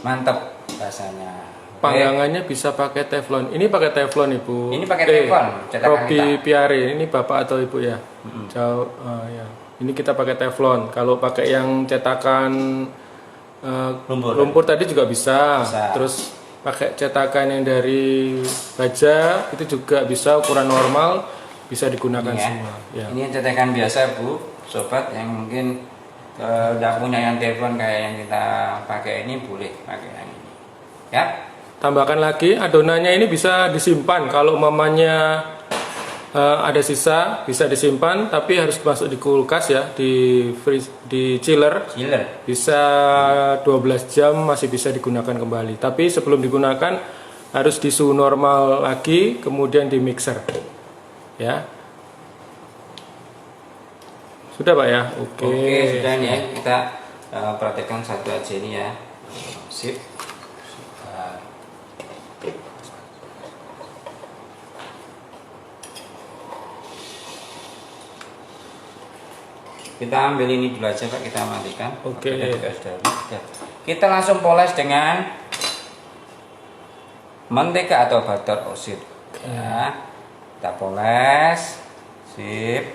Speaker 1: mantap rasanya.
Speaker 2: Panggangannya bisa pakai teflon. Ini pakai teflon Ibu.
Speaker 1: Ini pakai teflon.
Speaker 2: Robi Piare, ini Bapak atau Ibu ya? Jauh, ya. Ini kita pakai teflon. Kalau pakai yang cetakan lumpur tadi juga bisa. Terus pakai cetakan yang dari baja itu juga bisa, ukuran normal. Bisa digunakan
Speaker 1: ini ya.
Speaker 2: semua ya.
Speaker 1: Ini cetakan biasa Bu, sobat yang mungkin tidak punya yang teflon kayak yang kita pakai ini, boleh pakai yang ini ya.
Speaker 2: Tambahkan lagi, adonannya ini bisa disimpan. Kalau mamanya ada sisa bisa disimpan, tapi harus masuk di kulkas ya, di chiller. Bisa 12 jam masih bisa digunakan kembali. Tapi sebelum digunakan harus di suhu normal lagi, kemudian di mixer. Ya, sudah Pak ya. Oke,
Speaker 1: sudah nih ya, kita praktekkan satu aja ini ya. Sip. Kita ambil ini dulu aja Pak, kita matikan.
Speaker 2: Oke.
Speaker 1: Kita langsung poles dengan mentega atau butter orchid ya. Kita poles, sip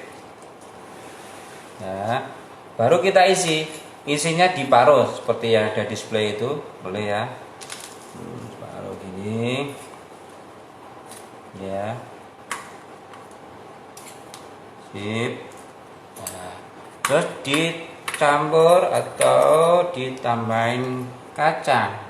Speaker 1: ya, baru kita isinya diparuh seperti yang ada display itu, boleh ya, paruh gini ya, sip. Nah, terus dicampur atau ditambahin kacang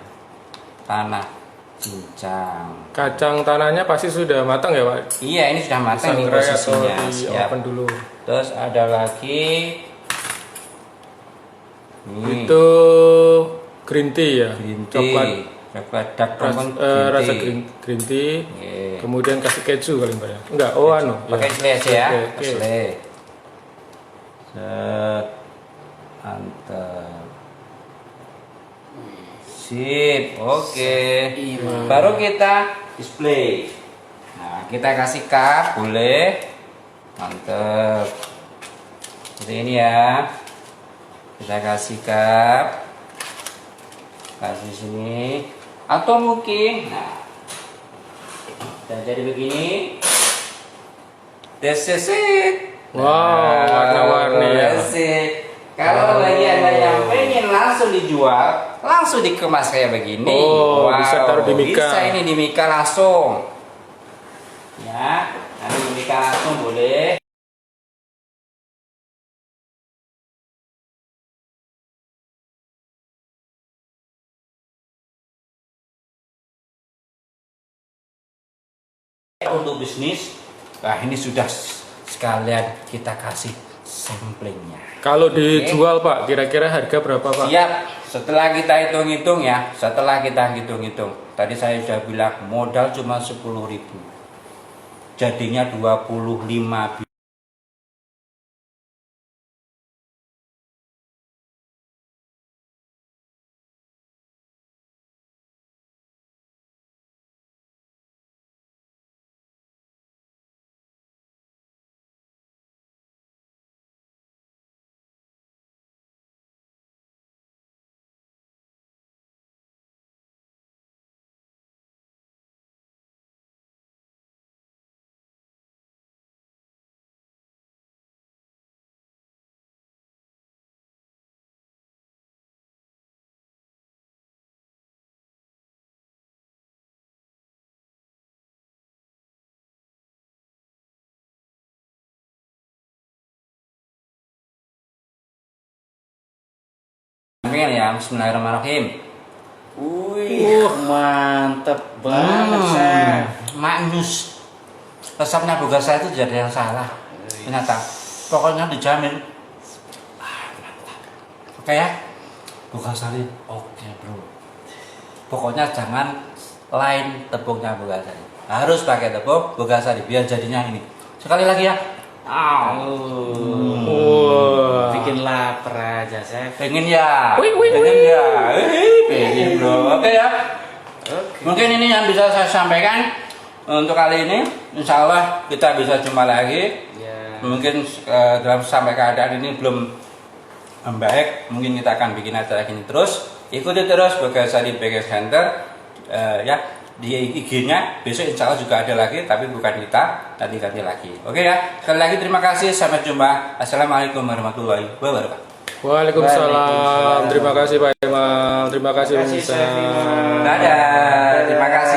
Speaker 1: tanah cincang.
Speaker 2: Kacang tanahnya pasti sudah matang ya Pak?
Speaker 1: Iya, ini sudah matang nih posisinya.
Speaker 2: Siap. Dulu.
Speaker 1: Terus ada lagi Nih,
Speaker 2: Itu green tea ya.
Speaker 1: green tea, coklat dark brown
Speaker 2: Rasa
Speaker 1: green tea.
Speaker 2: green tea.
Speaker 1: Oke.
Speaker 2: Kemudian kasih keju kali Mbak ya. Enggak, oh anu.
Speaker 1: Pakai selai aja ya.
Speaker 2: Oke, oke.
Speaker 1: Selai. Set. Mantap. Sip. Oke. Baru kita display. Nah, kita kasih cup boleh. Mantap. Seperti ini ya. Kita kasih cup. Kasih sini. Atau mungkin, nah, dan jadi begini. This is it.
Speaker 2: Wow, warna-warni ya.
Speaker 1: That's it. Kalau lagi ada yang pengen langsung dijual, langsung dikemas kayak begini.
Speaker 2: Oh, bisa taruh di Mika.
Speaker 1: Bisa ini di Mika langsung. Ya, nanti di Mika langsung boleh. Untuk bisnis, nah ini sudah sekalian kita kasih samplingnya.
Speaker 2: Kalau dijual Pak, kira-kira harga berapa Pak?
Speaker 1: Siap, setelah kita hitung-hitung ya, setelah kita hitung-hitung, tadi saya sudah bilang modal cuma 10.000, jadinya 25. Amin ya, bismillahirrahmanirrahim.
Speaker 3: Wih, mantep banget, Chef.
Speaker 1: Maknyus. Resepnya Bu Gasa itu tidak ada yang salah. Ternyata, pokoknya dijamin. Mantap. Oke ya, Bu Gasari. Oke bro. Pokoknya jangan lain tepungnya Bu Gasari. Harus pakai tepung Bu Gasari biar jadinya ini. Sekali lagi ya.
Speaker 2: Wah.
Speaker 3: Bikin lapar aja, Chef.
Speaker 1: Pengen ya?
Speaker 2: Wih, wih,
Speaker 1: Pengen
Speaker 2: wih.
Speaker 1: ya? Pengen bro. Oke ya.
Speaker 3: Oke.
Speaker 1: Mungkin ini yang bisa saya sampaikan untuk kali ini. Insya Allah kita bisa jumpa lagi.
Speaker 3: Ya.
Speaker 1: Mungkin dalam sampai keadaan ini belum membaik, mungkin kita akan bikin acara gini terus. Ikuti terus Bu Gasari Bakery Center ya. Di IG-nya besok insya Allah juga ada lagi, tapi bukan kita, nanti ganti lagi. Oke ya, sekali lagi terima kasih, sampai jumpa. Assalamualaikum warahmatullahi wabarakatuh.
Speaker 2: Waalaikumsalam. Terima kasih Pak Imam. Terima kasih
Speaker 3: Terima kasih,
Speaker 2: Pemirsa.
Speaker 3: Chef Imam.
Speaker 1: Dadah, terima kasih.